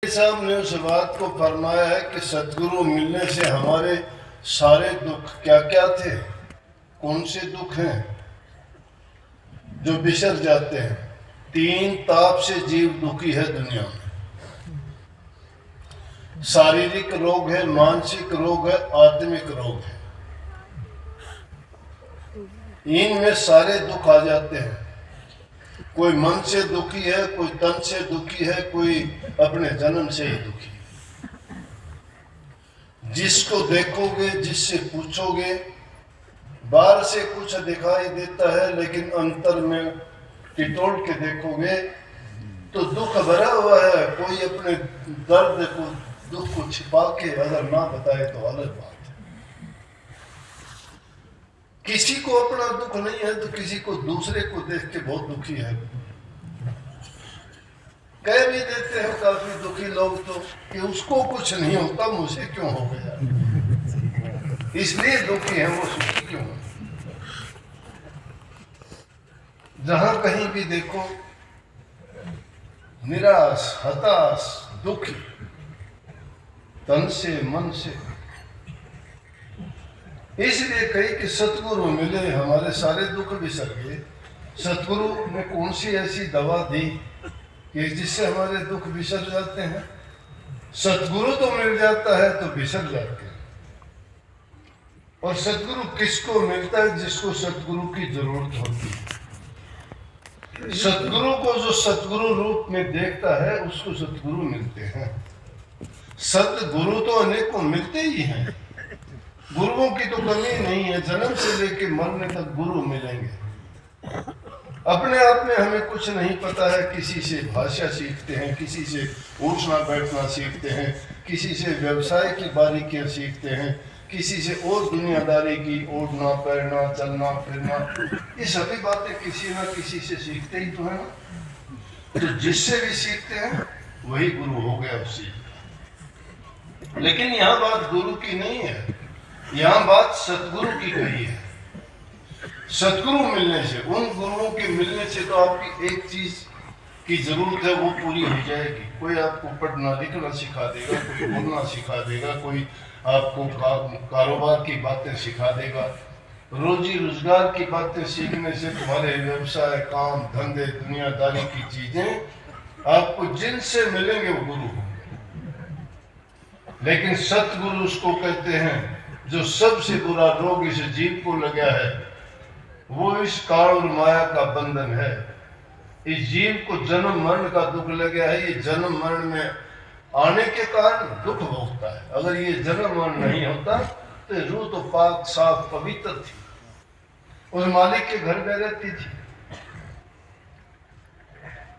साहब ने उस बात को फरमाया है कि सतगुरु मिलने से हमारे सारे दुख क्या क्या थे, कौन से दुख हैं जो बिसर जाते हैं। 3 ताप से जीव दुखी है दुनिया में। शारीरिक रोग है, मानसिक रोग है, आत्मिक रोग है। इनमें सारे दुख आ जाते हैं। कोई मन से दुखी है, कोई तन से दुखी है, कोई अपने जन्म से ही दुखी है। जिसको देखोगे, जिससे पूछोगे, बाहर से कुछ दिखाई देता है, लेकिन अंतर में टिटोल के देखोगे तो दुख भरा हुआ है। कोई अपने दर्द को, दुख को छिपा के अगर ना बताए तो अलग बात है। किसी को अपना दुख नहीं है तो किसी को दूसरे को देख के बहुत दुखी है। कह भी देते हैं काफी दुखी लोग तो कि उसको कुछ नहीं होता, मुझे क्यों हो गया, इसलिए दुखी है, वो सुखी क्यों है। जहां कहीं भी देखो निराश, हताश, दुखी, तन से मन से। इसलिए कही कि सतगुरु मिले, हमारे सारे दुख बिसर गए। सतगुरु ने कौन सी ऐसी दवा दी कि जिससे हमारे दुख बिसर जाते हैं। सतगुरु तो मिल जाता है तो बिसर जाते हैं। और सतगुरु किसको मिलता है? जिसको सतगुरु की जरूरत होती है। सतगुरु को जो सतगुरु रूप में देखता है उसको सतगुरु मिलते हैं। सतगुरु तो अनेकों मिलते ही हैं। गुरुओं की तो कमी नहीं है। जन्म से लेके मरने तक गुरु मिलेंगे। अपने आप में हमें कुछ नहीं पता है। किसी से भाषा सीखते हैं, किसी से उठना बैठना सीखते हैं, किसी से व्यवसाय की बारीकियां सीखते हैं, किसी से और दुनियादारी की, ओढ़ना पहनना, चलना फिरना, ये सभी बातें किसी ना किसी से सीखते ही तो है ना। तो जिससे भी सीखते हैं वही गुरु हो गया उसी। लेकिन यहाँ बात गुरु की नहीं है, यहाँ बात सतगुरु की कही है। सतगुरु मिलने से, उन गुरुओं के मिलने से तो आपकी एक चीज की जरूरत है, वो पूरी हो जाएगी। कोई आपको पढ़ना लिखना सिखा देगा, कोई बोलना सिखा देगा, कोई आपको कारोबार की बातें सिखा देगा। रोजी रोजगार की बातें सीखने से तुम्हारे व्यवसाय, काम धंधे, दुनियादारी की चीजें आपको जिनसे मिलेंगे वो गुरु होंगे। लेकिन सतगुरु उसको कहते हैं जो सबसे बुरा रोग इस जीव को लगा है, वो इस काल और माया का बंधन है। इस जीव को जन्म मरण का दुख लगा है। ये जन्म मरण में आने के कारण दुख भोगता है। अगर ये जन्म मरण नहीं होता तो रूह तो पाक साफ पवित्र थी, उस मालिक के घर में रहती थी।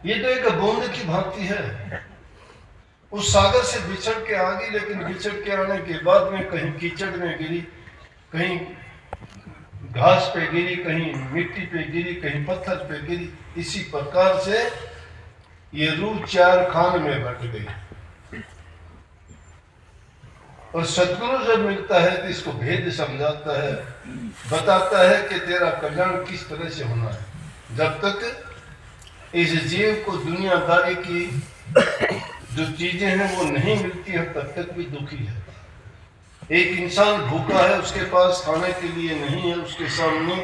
ये तो एक बूंद की भांति है। उस सागर से बिछड़ के आ गई, लेकिन बिछड़ के आने के बाद में कहीं कीचड़ में गिरी, कहीं घास पे गिरी, कहीं मिट्टी पे गिरी, कहीं पत्थर पे गिरी। इसी प्रकार से ये रूह 4 खान में बट गई। और सतगुरु जब मिलता है तो इसको भेद समझाता है, बताता है कि तेरा कल्याण किस तरह से होना है। जब तक इस जीव को दुनियादारी की जो चीजें हैं वो नहीं मिलती है तब तक भी दुखी है। एक इंसान भूखा है, उसके पास खाने के लिए नहीं है, उसके सामने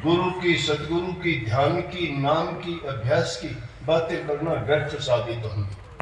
गुरु की, सतगुरु की, ध्यान की, नाम की, अभ्यास की बातें करना व्यर्थ साबित होंगी।